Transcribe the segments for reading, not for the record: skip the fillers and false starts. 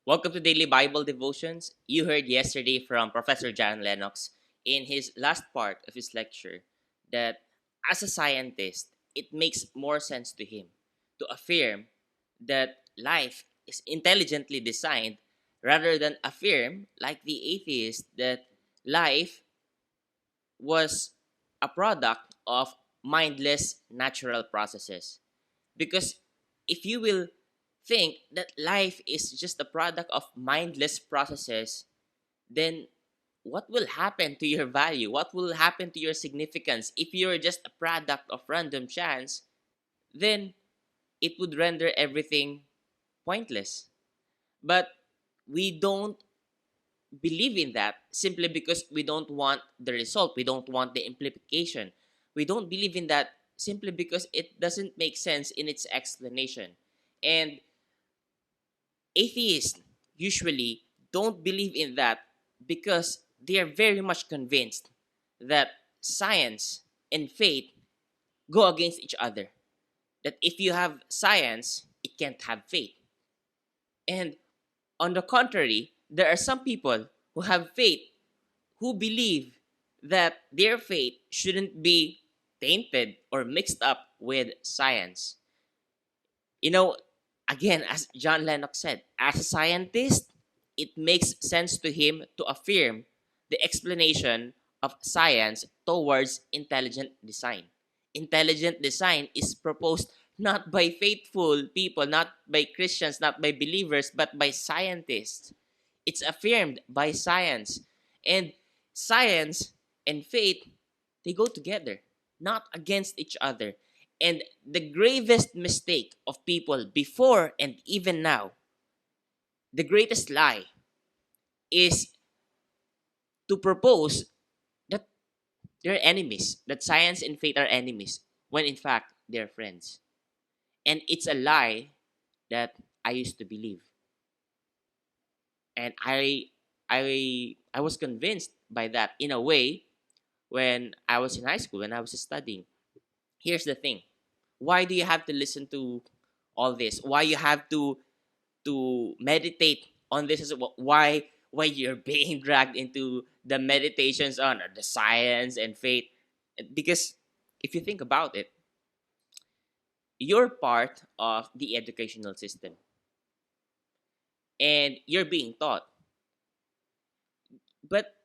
Welcome to Daily Bible Devotions. You heard yesterday from Professor John Lennox in his last part of his lecture that as a scientist, it makes more sense to him to affirm that life is intelligently designed rather than affirm, like the atheist, that life was a product of mindless natural processes. Because if you will think that life is just a product of mindless processes, then what will happen to your value? What will happen to your significance? If you're just a product of random chance, then it would render everything pointless. But we don't believe in that simply because we don't want the result, we don't want the implication. We don't believe in that simply because it doesn't make sense in its explanation. And atheists usually don't believe in that because they are very much convinced that science and faith go against each other. That if you have science, it can't have faith. And on the contrary, there are some people who have faith who believe that their faith shouldn't be tainted or mixed up with science. You know, again, as John Lennox said, as a scientist, it makes sense to him to affirm the explanation of science towards intelligent design. Intelligent design is proposed not by faithful people, not by Christians, not by believers, but by scientists. It's affirmed by science. And science and faith, they go together, not against each other. And the gravest mistake of people before and even now, the greatest lie, is to propose that they're enemies, that science and faith are enemies, when in fact they're friends. And it's a lie that I used to believe. And I was convinced by that in a way when I was in high school, when I was studying. Here's the thing. Why do you have to listen to all this? Why you have to meditate on this? Why you're being dragged into the meditations on the science and faith? Because if you think about it, you're part of the educational system and you're being taught. But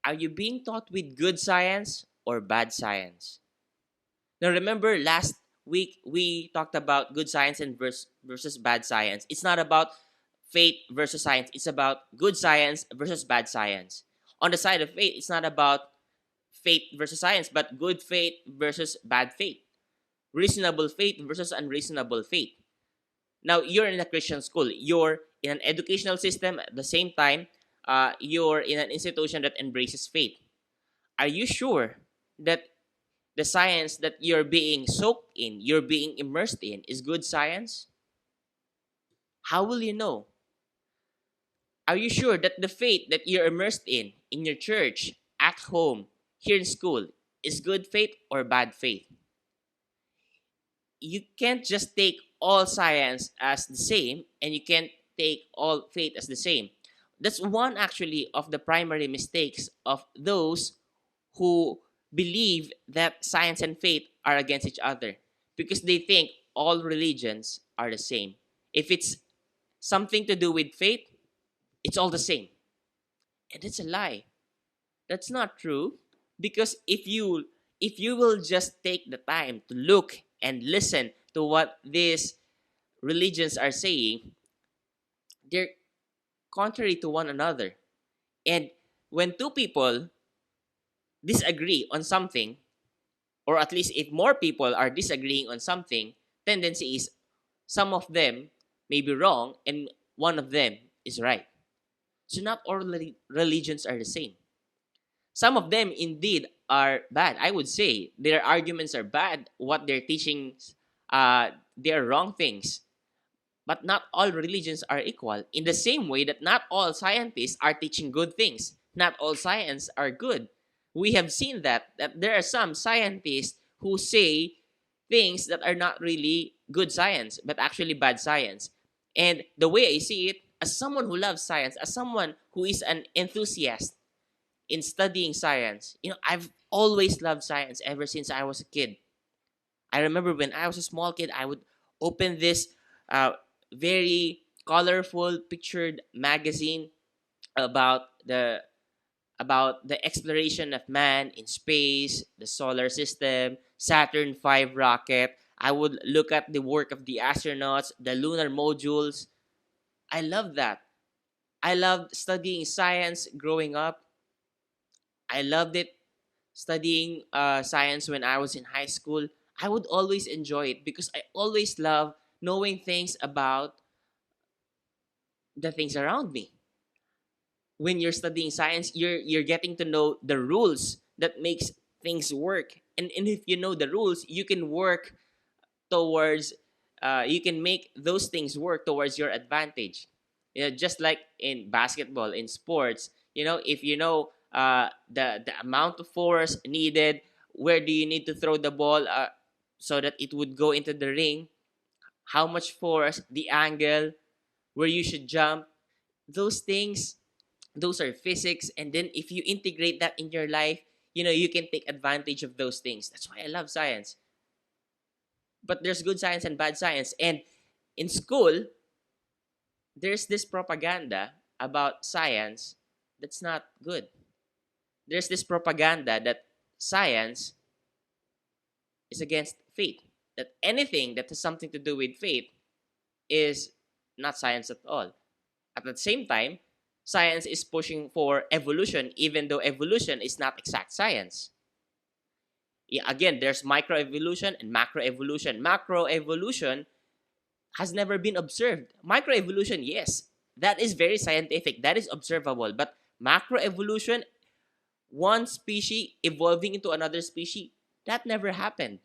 are you being taught with good science or bad science? Now remember last week we talked about good science and versus bad science. It's not about faith versus science. It's about good science versus bad science. On the side of faith, it's not about faith versus science, but good faith versus bad faith. Reasonable faith versus unreasonable faith. Now you're in a Christian school. You're in an educational system. At the same time, you're in an institution that embraces faith. Are you sure that the science that you're being soaked in, you're being immersed in, is good science? How will you know? Are you sure that the faith that you're immersed in your church, at home, here in school, is good faith or bad faith? You can't just take all science as the same and you can't take all faith as the same. That's one actually of the primary mistakes of those who believe that science and faith are against each other because they think all religions are the same. If it's something to do with faith, it's all the same. And it's a lie. That's not true because if you will just take the time to look and listen to what these religions are saying, they're contrary to one another. And when two people disagree on something, or at least if more people are disagreeing on something, tendency is some of them may be wrong and one of them is right. So not all religions are the same. Some of them indeed are bad. I would say their arguments are bad. What they're teaching, they're wrong things. But not all religions are equal. In the same way that not all scientists are teaching good things. Not all science are good. We have seen that there are some scientists who say things that are not really good science, but actually bad science. And the way I see it, as someone who loves science, as someone who is an enthusiast in studying science, I've always loved science ever since I was a kid. I remember when I was a small kid, I would open this uh, very colorful pictured magazine about the exploration of man in space, the solar system, Saturn V rocket. I would look at the work of the astronauts, the lunar modules. I love that. I loved studying science growing up. I loved it studying science when I was in high school. I would always enjoy it because I always love knowing things about the things around me. When you're studying science, you're getting to know the rules that makes things work. And if you know the rules, you can work towards you can make those things work towards your advantage. Just like in basketball, in sports, if you know the amount of force needed, where do you need to throw the ball so that it would go into the ring, how much force, the angle, where you should jump, those things, those are physics. And then if you integrate that in your life, you can take advantage of those things. That's why I love science. But there's good science and bad science. And in school, there's this propaganda about science that's not good. There's this propaganda that science is against faith, that anything that has something to do with faith is not science at all. At the same time, science is pushing for evolution, even though evolution is not exact science. Yeah, again, there's microevolution and macroevolution. Macroevolution has never been observed. Microevolution, yes, that is very scientific, that is observable. But macroevolution, one species evolving into another species, that never happened.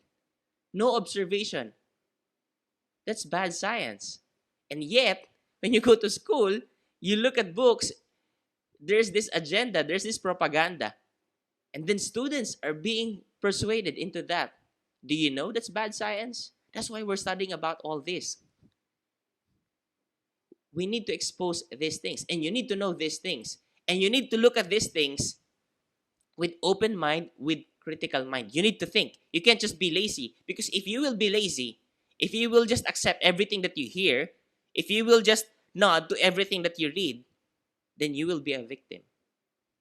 No observation. That's bad science. And yet, when you go to school, you look at books, there's this agenda, there's this propaganda. And then students are being persuaded into that. Do you know that's bad science? That's why we're studying about all this. We need to expose these things, and you need to know these things. And you need to look at these things with open mind, with critical mind. You need to think. You can't just be lazy. Because if you will be lazy, if you will just accept everything that you hear, if you will just nod to everything that you read, then you will be a victim.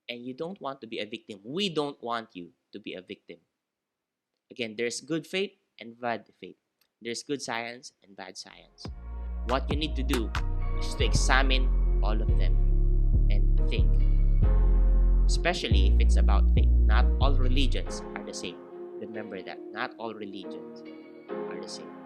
And you don't want to be a victim. We don't want you to be a victim. Again, there's good faith and bad faith. There's good science and bad science. What you need to do is to examine all of them and think. Especially if it's about faith. Not all religions are the same. Remember that. Not all religions are the same.